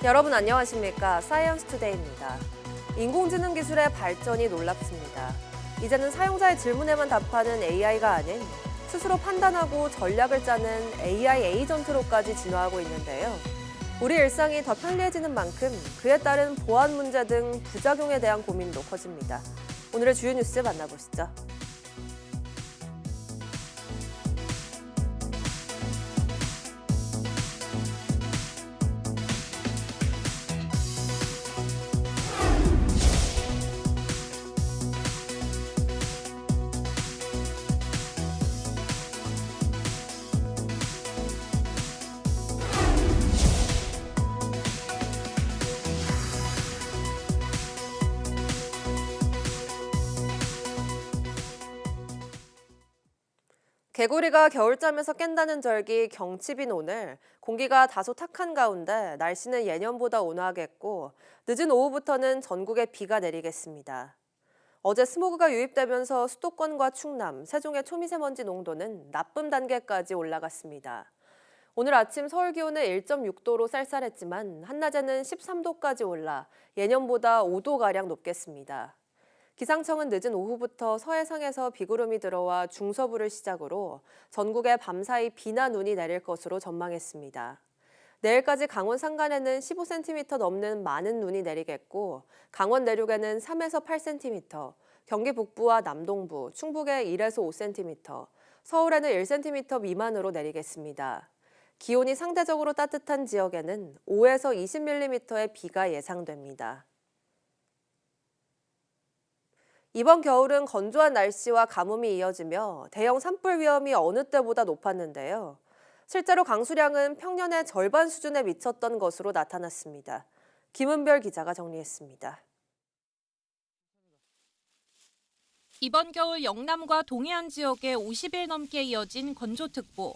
여러분 안녕하십니까? 사이언스 투데이입니다. 인공지능 기술의 발전이 놀랍습니다. 이제는 사용자의 질문에만 답하는 AI가 아닌 스스로 판단하고 전략을 짜는 AI 에이전트로까지 진화하고 있는데요. 우리 일상이 더 편리해지는 만큼 그에 따른 보안 문제 등 부작용에 대한 고민도 커집니다. 오늘의 주요 뉴스 만나보시죠. 개구리가 겨울잠에서 깬다는 절기 경칩인 오늘 공기가 다소 탁한 가운데 날씨는 예년보다 온화하겠고 늦은 오후부터는 전국에 비가 내리겠습니다. 어제 스모그가 유입되면서 수도권과 충남, 세종의 초미세먼지 농도는 나쁨 단계까지 올라갔습니다. 오늘 아침 서울 기온은 1.6도로 쌀쌀했지만 한낮에는 13도까지 올라 예년보다 5도가량 높겠습니다. 기상청은 늦은 오후부터 서해상에서 비구름이 들어와 중서부를 시작으로 전국에 밤사이 비나 눈이 내릴 것으로 전망했습니다. 내일까지 강원 산간에는 15cm 넘는 많은 눈이 내리겠고 강원 내륙에는 3에서 8cm, 경기 북부와 남동부, 충북에 1에서 5cm, 서울에는 1cm 미만으로 내리겠습니다. 기온이 상대적으로 따뜻한 지역에는 5에서 20mm의 비가 예상됩니다. 이번 겨울은 건조한 날씨와 가뭄이 이어지며 대형 산불 위험이 어느 때보다 높았는데요. 실제로 강수량은 평년의 절반 수준에 미쳤던 것으로 나타났습니다. 김은별 기자가 정리했습니다. 이번 겨울 영남과 동해안 지역에 50일 넘게 이어진 건조특보.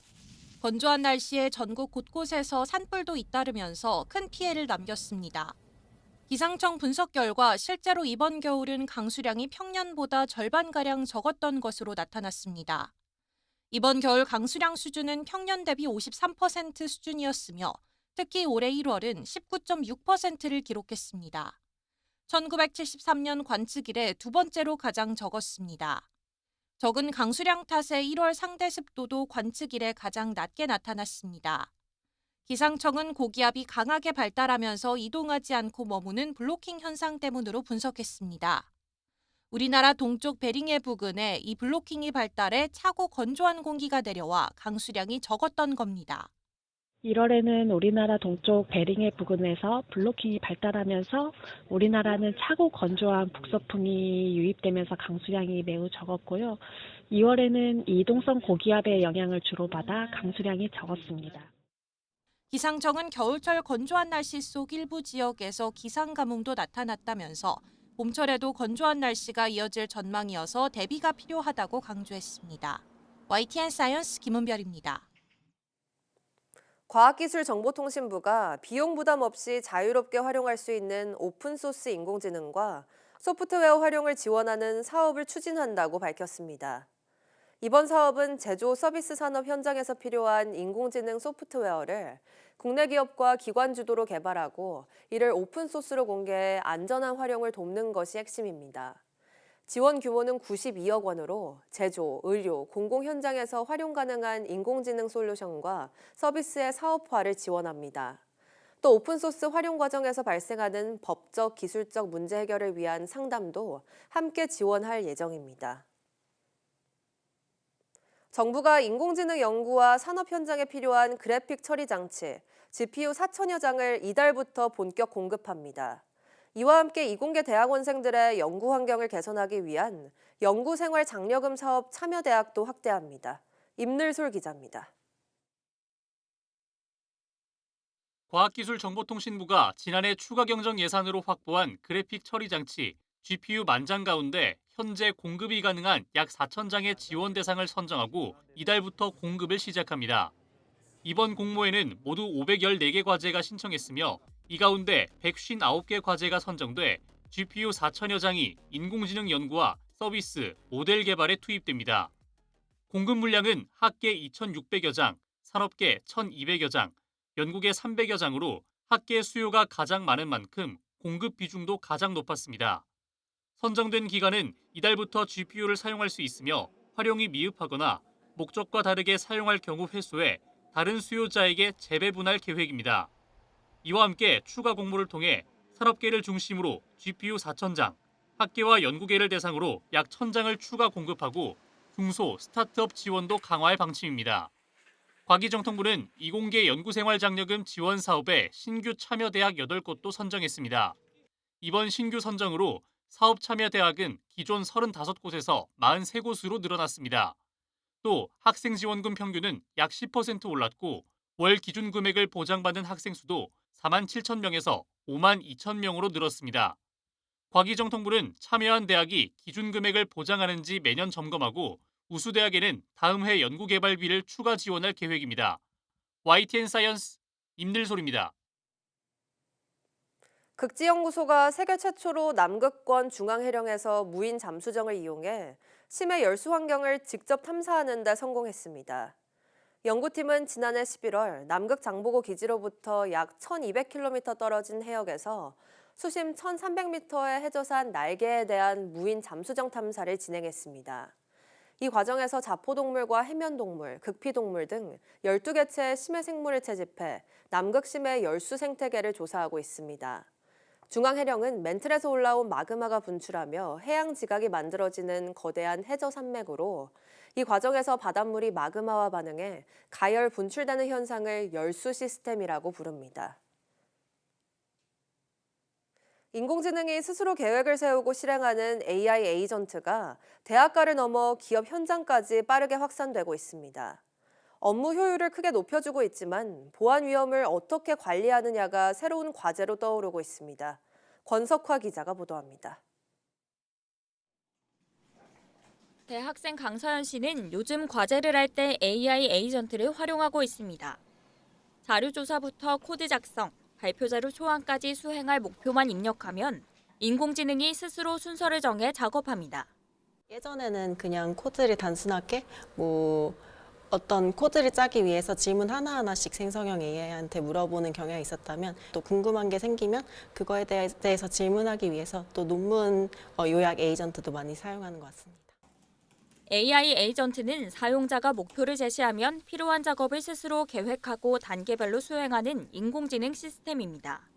건조한 날씨에 전국 곳곳에서 산불도 잇따르면서 큰 피해를 남겼습니다. 기상청 분석 결과 실제로 이번 겨울은 강수량이 평년보다 절반가량 적었던 것으로 나타났습니다. 이번 겨울 강수량 수준은 평년 대비 53% 수준이었으며 특히 올해 1월은 19.6%를 기록했습니다. 1973년 관측 이래 두 번째로 가장 적었습니다. 적은 강수량 탓에 1월 상대 습도도 관측 이래 가장 낮게 나타났습니다. 기상청은 고기압이 강하게 발달하면서 이동하지 않고 머무는 블로킹 현상 때문으로 분석했습니다. 우리나라 동쪽 베링해 부근에 이 블로킹이 발달해 차고 건조한 공기가 내려와 강수량이 적었던 겁니다. 1월에는 우리나라 동쪽 베링해 부근에서 블로킹이 발달하면서 우리나라는 차고 건조한 북서풍이 유입되면서 강수량이 매우 적었고요. 2월에는 이동성 고기압의 영향을 주로 받아 강수량이 적었습니다. 기상청은 겨울철 건조한 날씨 속 일부 지역에서 기상 가뭄도 나타났다면서 봄철에도 건조한 날씨가 이어질 전망이어서 대비가 필요하다고 강조했습니다. YTN 사이언스 김은별입니다. 과학기술정보통신부가 비용 부담 없이 자유롭게 활용할 수 있는 오픈소스 인공지능과 소프트웨어 활용을 지원하는 사업을 추진한다고 밝혔습니다. 이번 사업은 제조 서비스 산업 현장에서 필요한 인공지능 소프트웨어를 국내 기업과 기관 주도로 개발하고 이를 오픈소스로 공개해 안전한 활용을 돕는 것이 핵심입니다. 지원 규모는 92억 원으로 제조, 의료, 공공 현장에서 활용 가능한 인공지능 솔루션과 서비스의 사업화를 지원합니다. 또 오픈소스 활용 과정에서 발생하는 법적, 기술적 문제 해결을 위한 상담도 함께 지원할 예정입니다. 정부가 인공지능 연구와 산업 현장에 필요한 그래픽 처리 장치, GPU 4천여 장을 이달부터 본격 공급합니다. 이와 함께 이공계 대학원생들의 연구 환경을 개선하기 위한 연구생활 장려금 사업 참여대학도 확대합니다. 임늘솔 기자입니다. 과학기술정보통신부가 지난해 추가 경정 예산으로 확보한 그래픽 처리 장치 GPU 10,000장 가운데 현재 공급이 가능한 약 4,000장의 지원 대상을 선정하고 이달부터 공급을 시작합니다. 이번 공모에는 모두 514개 과제가 신청했으며 이 가운데 159개 과제가 선정돼 GPU 4천여 장이 인공지능 연구와 서비스, 모델 개발에 투입됩니다. 공급 물량은 학계 2,600여 장, 산업계 1,200여 장, 연구계 300여 장으로 학계 수요가 가장 많은 만큼 공급 비중도 가장 높았습니다. 선정된 기간은 이달부터 GPU를 사용할 수 있으며 활용이 미흡하거나 목적과 다르게 사용할 경우 회수해 다른 수요자에게 재배분할 계획입니다. 이와 함께 추가 공모를 통해 산업계를 중심으로 GPU 4,000장, 학계와 연구계를 대상으로 약 1,000장을 추가 공급하고 중소, 스타트업 지원도 강화할 방침입니다. 과기정통부는 이공계 연구생활장려금 지원 사업에 신규 참여대학 8곳도 선정했습니다. 이번 신규 선정으로 사업 참여 대학은 기존 35곳에서 43곳으로 늘어났습니다. 또 학생 지원금 평균은 약 10% 올랐고 월 기준 금액을 보장받는 학생 수도 4만 7천 명에서 5만 2천 명으로 늘었습니다. 과기정통부는 참여한 대학이 기준 금액을 보장하는지 매년 점검하고 우수 대학에는 다음 해 연구개발비를 추가 지원할 계획입니다. YTN 사이언스 임들솔입니다. 극지연구소가 세계 최초로 남극권 중앙해령에서 무인 잠수정을 이용해 심해 열수 환경을 직접 탐사하는 데 성공했습니다. 연구팀은 지난해 11월 남극 장보고 기지로부터 약 1,200km 떨어진 해역에서 수심 1,300m의 해저산 날개에 대한 무인 잠수정 탐사를 진행했습니다. 이 과정에서 자포동물과 해면동물, 극피동물 등 12개체의 심해 생물을 채집해 남극 심해 열수 생태계를 조사하고 있습니다. 중앙해령은 멘틀에서 올라온 마그마가 분출하며 해양 지각이 만들어지는 거대한 해저 산맥으로 이 과정에서 바닷물이 마그마와 반응해 가열 분출되는 현상을 열수 시스템이라고 부릅니다. 인공지능이 스스로 계획을 세우고 실행하는 AI 에이전트가 대학가를 넘어 기업 현장까지 빠르게 확산되고 있습니다. 업무 효율을 크게 높여주고 있지만 보안 위험을 어떻게 관리하느냐가 새로운 과제로 떠오르고 있습니다. 권석화 기자가 보도합니다. 대학생 강서연 씨는 요즘 과제를 할 때 AI 에이전트를 활용하고 있습니다. 자료조사부터 코드 작성, 발표 자료 초안까지 수행할 목표만 입력하면 인공지능이 스스로 순서를 정해 작업합니다. 예전에는 그냥 코드를 단순하게 어떤 코드를 짜기 위해서 질문 하나하나씩 생성형 AI한테 물어보는 경향이 있었다면 또 궁금한 게 생기면 그거에 대해서 질문하기 위해서 또 논문 요약 에이전트도 많이 사용하는 것 같습니다. AI 에이전트는 사용자가 목표를 제시하면 필요한 작업을 스스로 계획하고 단계별로 수행하는 인공지능 시스템입니다.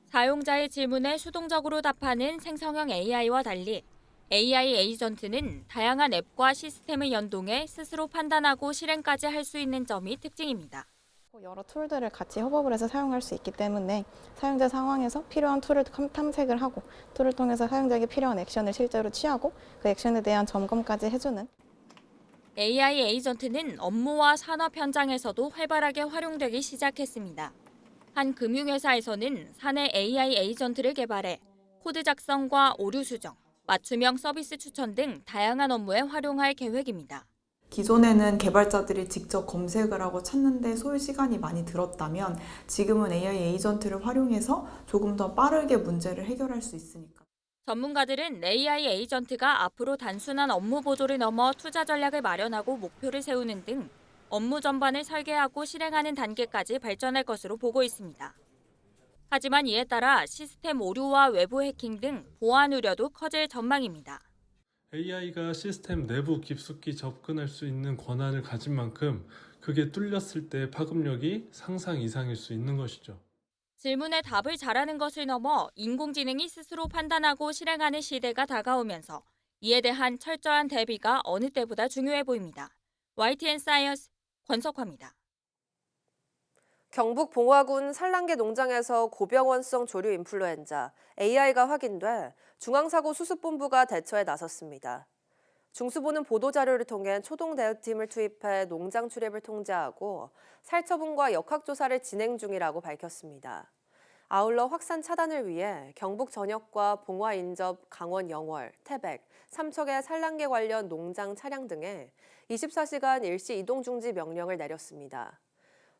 사용자의 질문에 수동적으로 답하는 생성형 AI와 달리 AI 에이전트는 다양한 앱과 시스템을 연동해 스스로 판단하고 실행까지 할 수 있는 점이 특징입니다. 여러 툴들을 같이 협업을 해서 사용할 수 있기 때문에 사용자 상황에서 필요한 툴을 탐색을 하고 툴을 통해서 사용자에게 필요한 액션을 실제로 취하고 그 액션에 대한 점검까지 해주는 AI 에이전트는 업무와 산업 현장에서도 활발하게 활용되기 시작했습니다. 한 금융회사에서는 사내 AI 에이전트를 개발해 코드 작성과 오류 수정, 맞춤형 서비스 추천 등 다양한 업무에 활용할 계획입니다. 기존에는 개발자들이 직접 검색을 하고 찾는데 소요 시간이 많이 들었다면 지금은 AI 에이전트를 활용해서 조금 더 빠르게 문제를 해결할 수 있으니까. 전문가들은 AI 에이전트가 앞으로 단순한 업무 보조를 넘어 투자 전략을 마련하고 목표를 세우는 등 업무 전반을 설계하고 실행하는 단계까지 발전할 것으로 보고 있습니다. 하지만 이에 따라 시스템 오류와 외부 해킹 등 보안 우려도 커질 전망입니다. AI가 시스템 내부 깊숙이 접근할 수 있는 권한을 가진 만큼 그게 뚫렸을 때 파급력이 상상 이상일 수 있는 것이죠. 질문에 답을 잘하는 것을 넘어 인공지능이 스스로 판단하고 실행하는 시대가 다가오면서 이에 대한 철저한 대비가 어느 때보다 중요해 보입니다. YTN 사이언스 권석화입니다. 경북 봉화군 산란계 농장에서 고병원성 조류 인플루엔자 AI가 확인돼 중앙사고수습본부가 대처에 나섰습니다. 중수부는 보도자료를 통해 초동대응팀을 투입해 농장 출입을 통제하고 살처분과 역학조사를 진행 중이라고 밝혔습니다. 아울러 확산 차단을 위해 경북 전역과 봉화 인접, 강원 영월, 태백, 삼척의 산란계 관련 농장 차량 등에 24시간 일시 이동 중지 명령을 내렸습니다.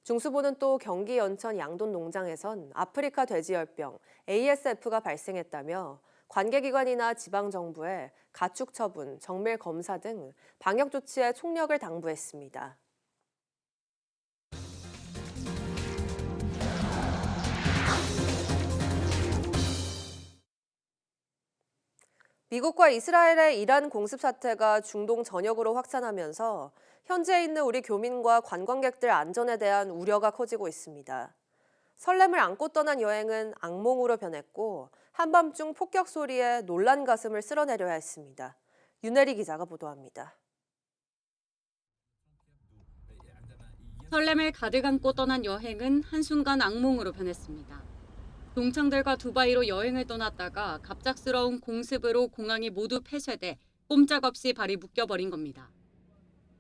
중수부는 또 경기 연천 양돈 농장에선 아프리카 돼지열병 ASF가 발생했다며 관계기관이나 지방정부에 가축 처분, 정밀 검사 등 방역 조치에 총력을 당부했습니다. 미국과 이스라엘의 이란 공습 사태가 중동 전역으로 확산하면서 현지에 있는 우리 교민과 관광객들 안전에 대한 우려가 커지고 있습니다. 설렘을 안고 떠난 여행은 악몽으로 변했고 한밤중 폭격 소리에 놀란 가슴을 쓸어내려야 했습니다. 윤혜리 기자가 보도합니다. 설렘을 가득 안고 떠난 여행은 한순간 악몽으로 변했습니다. 동창들과 두바이로 여행을 떠났다가 갑작스러운 공습으로 공항이 모두 폐쇄돼 꼼짝없이 발이 묶여버린 겁니다.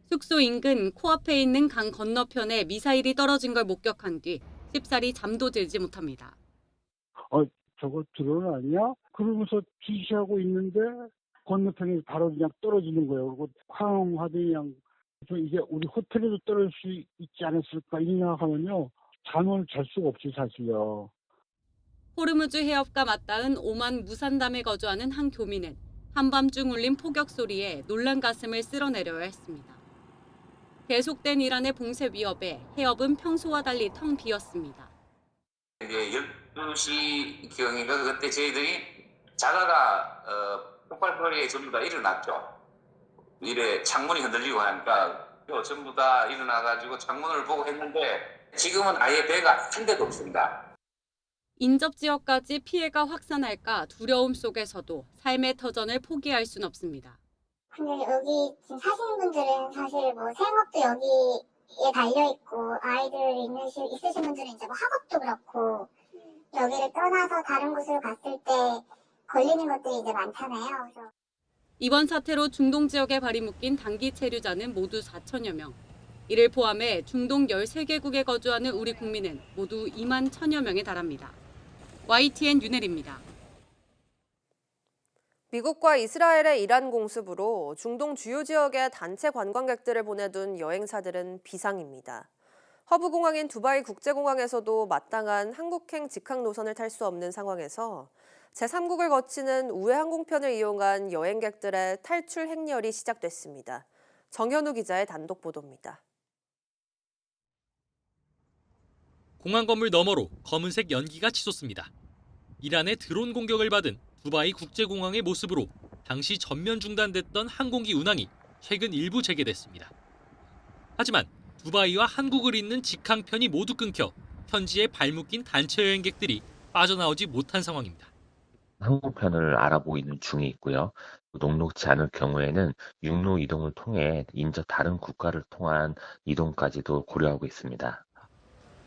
숙소 인근 코앞에 있는 강 건너편에 미사일이 떨어진 걸 목격한 뒤 쉽사리 잠도 들지 못합니다. 저거 드론 아니야? 그러면서 지시하고 있는데 건너편에 바로 그냥 떨어지는 거예요. 그리고 쾅 하더니 그냥 이게 우리 호텔에도 떨어질 수 있지 않았을까 이 생각하면요. 잠을 잘 수가 없지 사실요. 호르무즈 해협과 맞닿은 오만 무산담에 거주하는 한 교민은 한밤중 울린 폭격 소리에 놀란 가슴을 쓸어내려야 했습니다. 계속된 이란의 봉쇄 위협에 해협은 평소와 달리 텅 비었습니다. 이제 12시경인가 그때 저희들이 자다가 폭발거리에 전부 다 일어났죠. 이래 창문이 흔들리고 하니까 전부 다 일어나가지고 창문을 보고 했는데 지금은 아예 배가 한 대도 없습니다. 인접 지역까지 피해가 확산할까 두려움 속에서도 삶의 터전을 포기할 순 없습니다. 근데 여기 지금 사시는 분들은 사실 뭐 생업도 여기에 달려있고 아이들 있으신 분들은 이제 뭐 학업도 그렇고 여기를 떠나서 다른 곳으로 갔을 때 걸리는 것들이 이제 많잖아요. 그래서 이번 사태로 중동 지역에 발이 묶인 단기 체류자는 모두 4천여 명. 이를 포함해 중동 13개국에 거주하는 우리 국민은 모두 2만 1천여 명에 달합니다. YTN 윤혜리입니다. 미국과 이스라엘의 이란 공습으로 중동 주요 지역에 단체 관광객들을 보내둔 여행사들은 비상입니다. 허브공항인 두바이 국제공항에서도 마땅한 한국행 직항 노선을 탈 수 없는 상황에서 제3국을 거치는 우회 항공편을 이용한 여행객들의 탈출 행렬이 시작됐습니다. 정현우 기자의 단독 보도입니다. 공항 건물 너머로 검은색 연기가 치솟습니다. 이란의 드론 공격을 받은 두바이 국제공항의 모습으로 당시 전면 중단됐던 항공기 운항이 최근 일부 재개됐습니다. 하지만 두바이와 한국을 잇는 직항편이 모두 끊겨 현지에 발묶인 단체 여행객들이 빠져나오지 못한 상황입니다. 항공편을 알아보고 있는 중에 있고요. 녹록지 않을 경우에는 육로 이동을 통해 인접 다른 국가를 통한 이동까지도 고려하고 있습니다.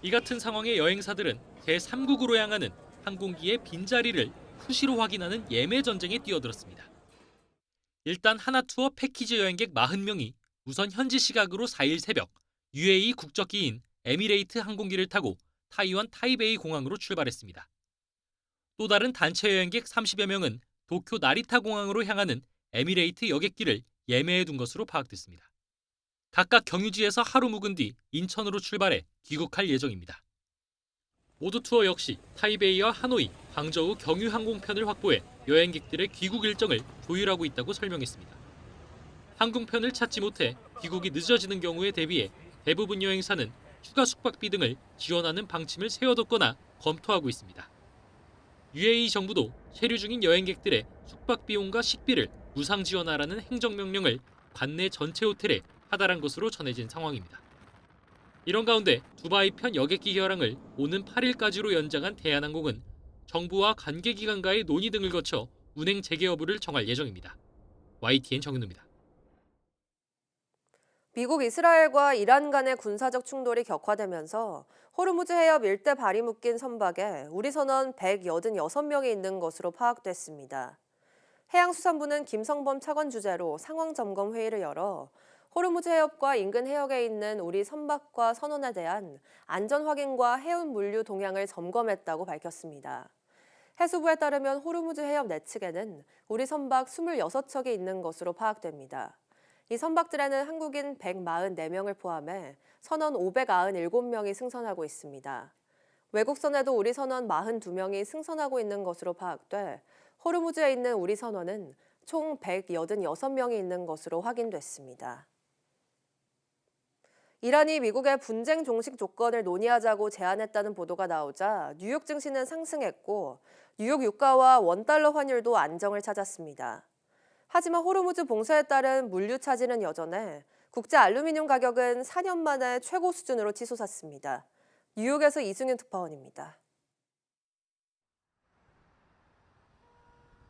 이 같은 상황의 여행사들은 제3국으로 향하는 항공기의 빈자리를 수시로 확인하는 예매 전쟁에 뛰어들었습니다. 일단 하나투어 패키지 여행객 40명이 우선 현지 시각으로 4일 새벽 UAE 국적기인 에미레이트 항공기를 타고 타이완 타이베이 공항으로 출발했습니다. 또 다른 단체 여행객 30여 명은 도쿄 나리타 공항으로 향하는 에미레이트 여객기를 예매해 둔 것으로 파악됐습니다. 각각 경유지에서 하루 묵은 뒤 인천으로 출발해 귀국할 예정입니다. 모두 투어 역시 타이베이와 하노이, 광저우 경유 항공편을 확보해 여행객들의 귀국 일정을 조율하고 있다고 설명했습니다. 항공편을 찾지 못해 귀국이 늦어지는 경우에 대비해 대부분 여행사는 추가 숙박비 등을 지원하는 방침을 세워뒀거나 검토하고 있습니다. UAE 정부도 체류 중인 여행객들의 숙박 비용과 식비를 무상 지원하라는 행정명령을 관내 전체 호텔에 하달한 것으로 전해진 상황입니다. 이런 가운데 두바이 편 여객기 결항을 오는 8일까지로 연장한 대한항공은 정부와 관계기관과의 논의 등을 거쳐 운행 재개 여부를 정할 예정입니다. YTN 정윤우입니다. 미국, 이스라엘과 이란 간의 군사적 충돌이 격화되면서 호르무즈 해협 일대 발이 묶인 선박에 우리 선원 186명이 있는 것으로 파악됐습니다. 해양수산부는 김성범 차관 주재로 상황 점검 회의를 열어 호르무즈 해협과 인근 해역에 있는 우리 선박과 선원에 대한 안전 확인과 해운 물류 동향을 점검했다고 밝혔습니다. 해수부에 따르면 호르무즈 해협 내측에는 우리 선박 26척이 있는 것으로 파악됩니다. 이 선박들에는 한국인 144명을 포함해 선원 597명이 승선하고 있습니다. 외국선에도 우리 선원 42명이 승선하고 있는 것으로 파악돼 호르무즈에 있는 우리 선원은 총 186명이 있는 것으로 확인됐습니다. 이란이 미국의 분쟁 종식 조건을 논의하자고 제안했다는 보도가 나오자 뉴욕 증시는 상승했고 뉴욕 유가와 원달러 환율도 안정을 찾았습니다. 하지만 호르무즈 봉쇄에 따른 물류 차질은 여전해 국제 알루미늄 가격은 4년 만에 최고 수준으로 치솟았습니다. 뉴욕에서 이승윤 특파원입니다.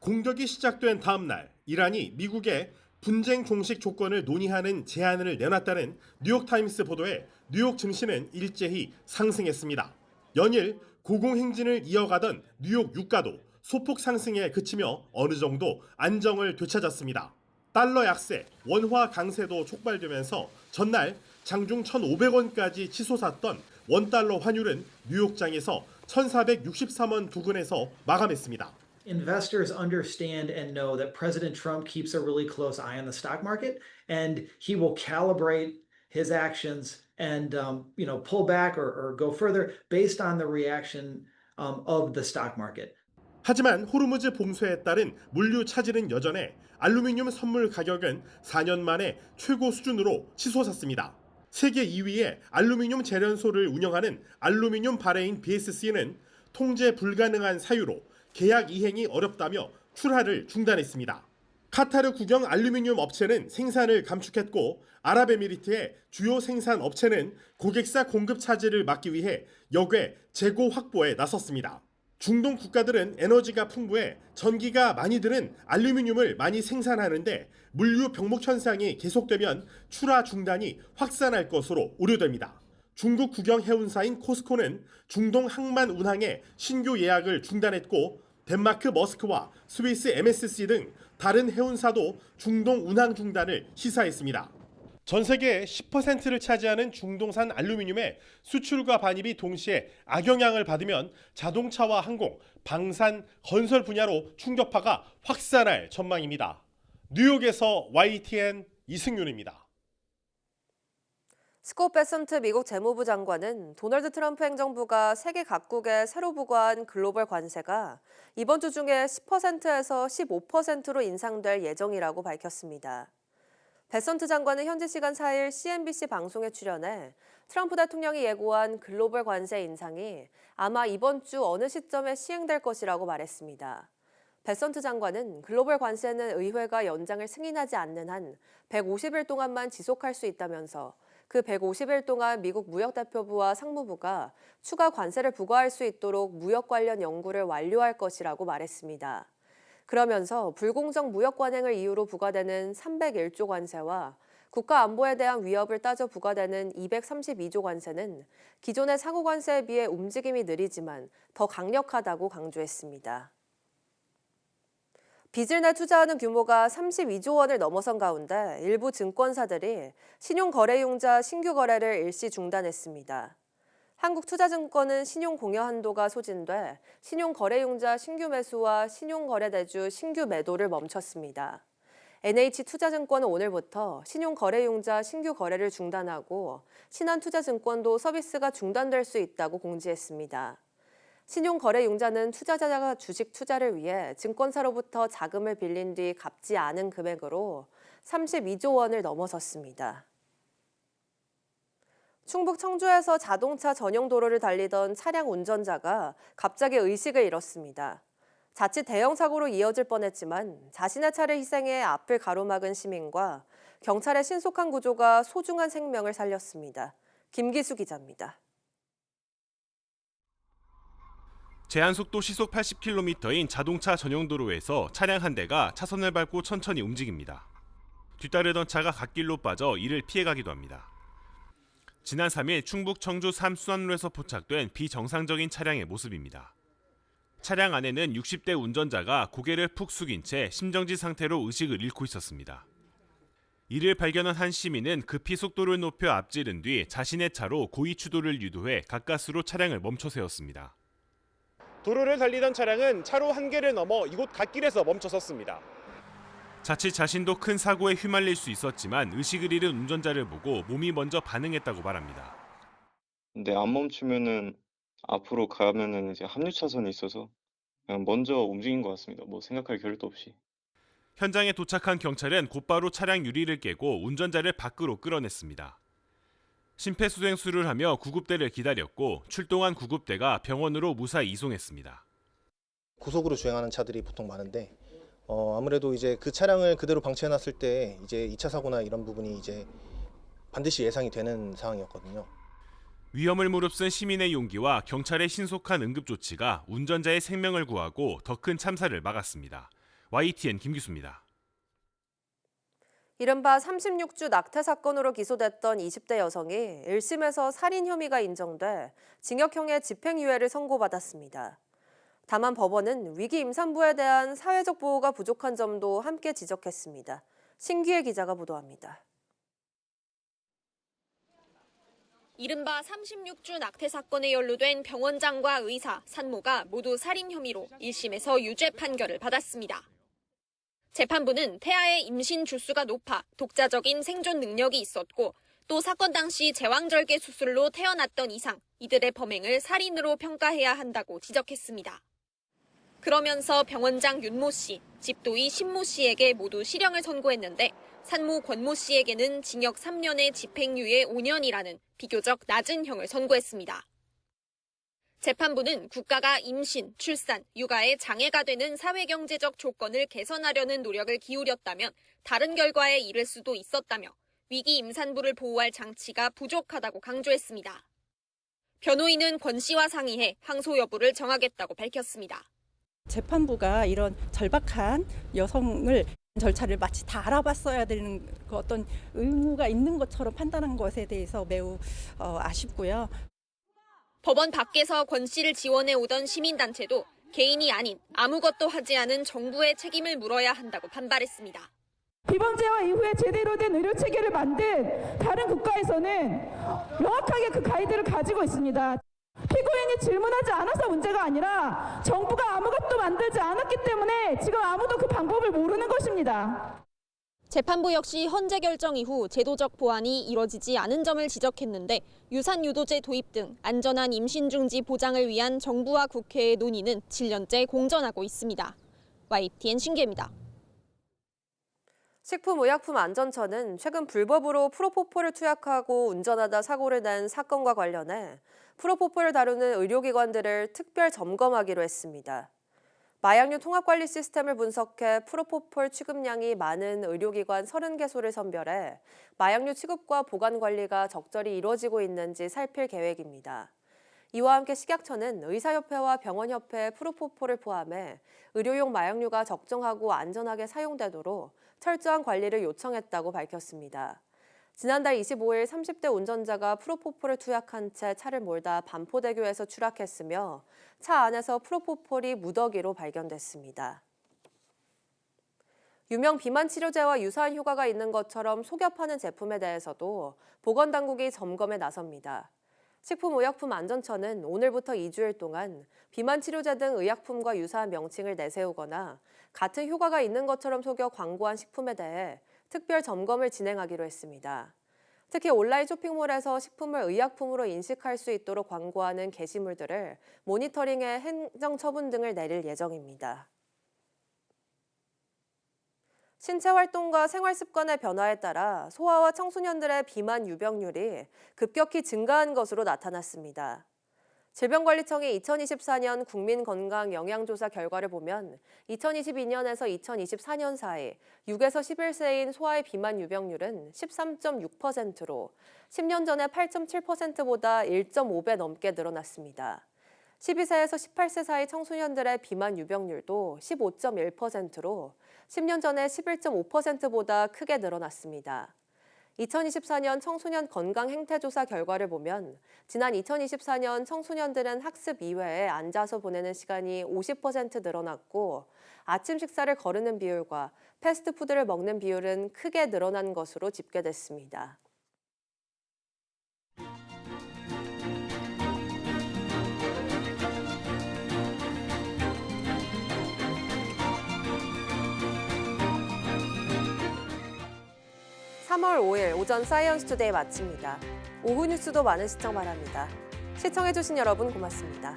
공격이 시작된 다음 날 이란이 미국에 분쟁 종식 조건을 논의하는 제안을 내놨다는 뉴욕타임스 보도에 뉴욕 증시는 일제히 상승했습니다. 연일 고공행진을 이어가던 뉴욕 유가도 소폭 상승에 그치며 어느 정도 안정을 되찾았습니다. 달러 약세, 원화 강세도 촉발되면서 전날 장중 1,500원까지 치솟았던 원달러 환율은 뉴욕장에서 1,463원 부근에서 마감했습니다. Investors understand and know that President Trump keeps a really close eye on the stock market, and he will calibrate his actions and pull back or go further based on the reaction of the stock market. 하지만 호르무즈 봉쇄에 따른 물류 차질은 여전해 알루미늄 선물 가격은 4년 만에 최고 수준으로 치솟았습니다. 세계 2위의 알루미늄 재련소를 운영하는 알루미늄 바레인 BSC는 통제 불가능한 사유로 계약 이행이 어렵다며 출하를 중단했습니다. 카타르 국영 알루미늄 업체는 생산을 감축했고 아랍에미리트의 주요 생산 업체는 고객사 공급 차질을 막기 위해 역외 재고 확보에 나섰습니다. 중동 국가들은 에너지가 풍부해 전기가 많이 드는 알루미늄을 많이 생산하는데 물류 병목 현상이 계속되면 출하 중단이 확산할 것으로 우려됩니다. 중국 국영 해운사인 코스코는 중동 항만 운항의 신규 예약을 중단했고 덴마크 머스크와 스위스 MSC 등 다른 해운사도 중동 운항 중단을 시사했습니다. 전 세계의 10%를 차지하는 중동산 알루미늄의 수출과 반입이 동시에 악영향을 받으면 자동차와 항공, 방산, 건설 분야로 충격파가 확산할 전망입니다. 뉴욕에서 YTN 이승윤입니다. 스콧 베선트 미국 재무부 장관은 도널드 트럼프 행정부가 세계 각국에 새로 부과한 글로벌 관세가 이번 주 중에 10%에서 15%로 인상될 예정이라고 밝혔습니다. 베선트 장관은 현지 시간 4일 CNBC 방송에 출연해 트럼프 대통령이 예고한 글로벌 관세 인상이 아마 이번 주 어느 시점에 시행될 것이라고 말했습니다. 베선트 장관은 글로벌 관세는 의회가 연장을 승인하지 않는 한 150일 동안만 지속할 수 있다면서 그 150일 동안 미국 무역대표부와 상무부가 추가 관세를 부과할 수 있도록 무역 관련 연구를 완료할 것이라고 말했습니다. 그러면서 불공정 무역 관행을 이유로 부과되는 301조 관세와 국가 안보에 대한 위협을 따져 부과되는 232조 관세는 기존의 상호 관세에 비해 움직임이 느리지만 더 강력하다고 강조했습니다. 빚을 내 투자하는 규모가 32조 원을 넘어선 가운데 일부 증권사들이 신용거래융자 신규 거래를 일시 중단했습니다. 한국투자증권은 신용공여 한도가 소진돼 신용거래융자 신규 매수와 신용거래대주 신규 매도를 멈췄습니다. NH투자증권은 오늘부터 신용거래융자 신규 거래를 중단하고 신한투자증권도 서비스가 중단될 수 있다고 공지했습니다. 신용거래융자는 투자자가 주식 투자를 위해 증권사로부터 자금을 빌린 뒤 갚지 않은 금액으로 32조 원을 넘어섰습니다. 충북 청주에서 자동차 전용 도로를 달리던 차량 운전자가 갑자기 의식을 잃었습니다. 자칫 대형 사고로 이어질 뻔했지만 자신의 차를 희생해 앞을 가로막은 시민과 경찰의 신속한 구조가 소중한 생명을 살렸습니다. 김기수 기자입니다. 제한속도 시속 80km인 자동차 전용 도로에서 차량 한 대가 차선을 밟고 천천히 움직입니다. 뒤따르던 차가 갓길로 빠져 이를 피해가기도 합니다. 지난 3일 충북 청주 삼순환로에서 포착된 비정상적인 차량의 모습입니다. 차량 안에는 60대 운전자가 고개를 푹 숙인 채 심정지 상태로 의식을 잃고 있었습니다. 이를 발견한 한 시민은 급히 속도를 높여 앞지른 뒤 자신의 차로 고의 추돌을 유도해 가까스로 차량을 멈춰 세웠습니다. 도로를 달리던 차량은 차로 한 개를 넘어 이곳 갓길에서 멈춰섰습니다. 자칫 자신도 큰 사고에 휘말릴 수 있었지만 의식을 잃은 운전자를 보고 몸이 먼저 반응했다고 말합니다. 근데 안 멈추면은 앞으로 가면은 이제 합류 차선이 있어서 그냥 먼저 움직인 것 같습니다. 뭐 생각할 겨를도 없이. 현장에 도착한 경찰은 곧바로 차량 유리를 깨고 운전자를 밖으로 끌어냈습니다. 심폐소생술을 하며 구급대를 기다렸고 출동한 구급대가 병원으로 무사히 이송했습니다. 고속으로 주행하는 차들이 보통 많은데 아무래도 이제 그 차량을 그대로 방치해놨을 때 이제 2차 사고나 이런 부분이 이제 반드시 예상이 되는 상황이었거든요. 위험을 무릅쓴 시민의 용기와 경찰의 신속한 응급 조치가 운전자의 생명을 구하고 더 큰 참사를 막았습니다. YTN 김기수입니다. 이른바 36주 낙태 사건으로 기소됐던 20대 여성이 1심에서 살인 혐의가 인정돼 징역형의 집행유예를 선고받았습니다. 다만 법원은 위기 임산부에 대한 사회적 보호가 부족한 점도 함께 지적했습니다. 신기혜 기자가 보도합니다. 이른바 36주 낙태 사건에 연루된 병원장과 의사, 산모가 모두 살인 혐의로 1심에서 유죄 판결을 받았습니다. 재판부는 태아의 임신 주수가 높아 독자적인 생존 능력이 있었고 또 사건 당시 제왕절개 수술로 태어났던 이상 이들의 범행을 살인으로 평가해야 한다고 지적했습니다. 그러면서 병원장 윤모 씨, 집도이 신모 씨에게 모두 실형을 선고했는데 산모 권모 씨에게는 징역 3년에 집행유예 5년이라는 비교적 낮은 형을 선고했습니다. 재판부는 국가가 임신, 출산, 육아에 장애가 되는 사회경제적 조건을 개선하려는 노력을 기울였다면 다른 결과에 이를 수도 있었다며 위기 임산부를 보호할 장치가 부족하다고 강조했습니다. 변호인은 권 씨와 상의해 항소 여부를 정하겠다고 밝혔습니다. 재판부가 이런 절박한 여성을 절차를 마치 다 알아봤어야 되는 그 어떤 의무가 있는 것처럼 판단한 것에 대해서 매우 아쉽고요. 법원 밖에서 권 씨를 지원해 오던 시민단체도 개인이 아닌 아무것도 하지 않은 정부의 책임을 물어야 한다고 반발했습니다. 비범죄와 이후에 제대로 된 의료 체계를 만든 다른 국가에서는 명확하게 그 가이드를 가지고 있습니다. 피고인이 질문하지 않아서 문제가 아니라 정부가 아무것도 만들지 않았기 때문에 지금 아무도 그 방법을 모르는 것입니다. 재판부 역시 헌재 결정 이후 제도적 보완이 이뤄지지 않은 점을 지적했는데 유산유도제 도입 등 안전한 임신 중지 보장을 위한 정부와 국회의 논의는 7년째 공전하고 있습니다. YTN 신기혜입니다. 식품의약품안전처는 최근 불법으로 프로포폴을 투약하고 운전하다 사고를 낸 사건과 관련해 프로포폴을 다루는 의료기관들을 특별 점검하기로 했습니다. 마약류 통합관리 시스템을 분석해 프로포폴 취급량이 많은 의료기관 30개소를 선별해 마약류 취급과 보관 관리가 적절히 이루어지고 있는지 살필 계획입니다. 이와 함께 식약처는 의사협회와 병원협회에 프로포폴을 포함해 의료용 마약류가 적정하고 안전하게 사용되도록 철저한 관리를 요청했다고 밝혔습니다. 지난달 25일 30대 운전자가 프로포폴을 투약한 채 차를 몰다 반포대교에서 추락했으며 차 안에서 프로포폴이 무더기로 발견됐습니다. 유명 비만 치료제와 유사한 효과가 있는 것처럼 속여 파는 제품에 대해서도 보건당국이 점검에 나섭니다. 식품의약품안전처는 오늘부터 2주일 동안 비만 치료제 등 의약품과 유사한 명칭을 내세우거나 같은 효과가 있는 것처럼 속여 광고한 식품에 대해 특별 점검을 진행하기로 했습니다. 특히 온라인 쇼핑몰에서 식품을 의약품으로 인식할 수 있도록 광고하는 게시물들을 모니터링해 행정처분 등을 내릴 예정입니다. 신체 활동과 생활 습관의 변화에 따라 소아와 청소년들의 비만 유병률이 급격히 증가한 것으로 나타났습니다. 질병관리청이 2024년 국민건강영양조사 결과를 보면 2022년에서 2024년 사이 6에서 11세인 소아의 비만 유병률은 13.6%로 10년 전의 8.7%보다 1.5배 넘게 늘어났습니다. 12세에서 18세 사이 청소년들의 비만 유병률도 15.1%로 10년 전의 11.5%보다 크게 늘어났습니다. 2024년 청소년 건강 행태조사 결과를 보면 지난 2024년 청소년들은 학습 이외에 앉아서 보내는 시간이 50% 늘어났고 아침 식사를 거르는 비율과 패스트푸드를 먹는 비율은 크게 늘어난 것으로 집계됐습니다. 3월 5일 오전 사이언스 투데이 마칩니다. 오후 뉴스도 많은 시청 바랍니다. 시청해주신 여러분 고맙습니다.